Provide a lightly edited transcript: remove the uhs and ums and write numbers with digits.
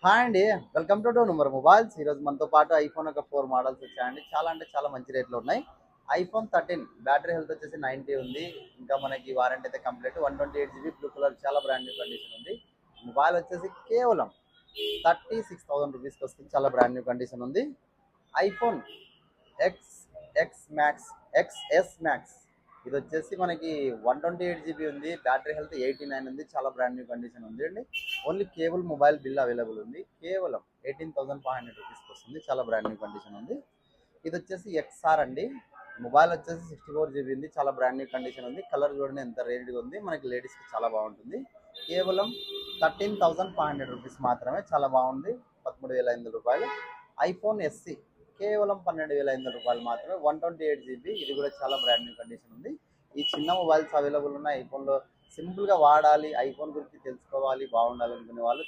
Hi అండి. Welcome to number mobiles. ఈరోజు మనతో పాటు ఐఫోన్ ఒక 4 మోడల్స్ వచ్చాయండి. చాలా అంటే చాలా మంచి రేట్లో ఉన్నాయి. ఐఫోన్ 13 బ్యాటరీ హెల్త్ వచ్చేసి 90 ఉంది. ఇంకా మనకి వారంటీ అయితే కంప్లీట్ 128 జీబీ బ్లూ కలర్ చాలా బ్రాండ్ న్యూ కండిషన్ ఉంది. మొబైల్ వచ్చేసి కేవలం 36,000 రూపీస్కి వస్తుంది. చాలా బ్రాండ్ న్యూ కండిషన్ ఉంది. IPhone X X max excess max ఇది వచ్చేసి మనకి 128 జీబీ ఉంది. బ్యాటరీ హెల్త్ 89 ఉంది. చాలా బ్రాండ్ న్యూ కండిషన్ ఉంది అండి. Only cable mobile bill available ఉంది. కేవలం 18,500 రూపీస్కి వస్తుంది. చాలా బ్రాండ్ న్యూ కండిషన్ ఉంది. ఇది వచ్చేసి ఎక్స్ఆర్ అండి. మొబైల్ వచ్చేసి 64 జీబీ ఉంది. చాలా బ్రాండ్ న్యూ కండిషన్ ఉంది. కలర్ చూడండి ఎంత రేట్గా ఉంది. మనకి లేడీస్కి చాలా బాగుంటుంది. కేవలం 13,500 రూపీస్ మాత్రమే. చాలా బాగుంది. 13,500 రూపాయలు. ఐఫోన్ ఎస్సీ కేవలం 12,500 రూపాయలు మాత్రమే. 128 జీబీ ఇది కూడా చాలా బ్రాండ్ న్యూ కండిషన్ ఉంది. ఈ చిన్న మొబైల్స్ అవైలబుల్ ఉన్నాయి. ఐఫోన్లో సింపుల్గా వాడాలి, ఐఫోన్ గురించి తెలుసుకోవాలి, బాగుండాలి అనుకునే వాళ్ళు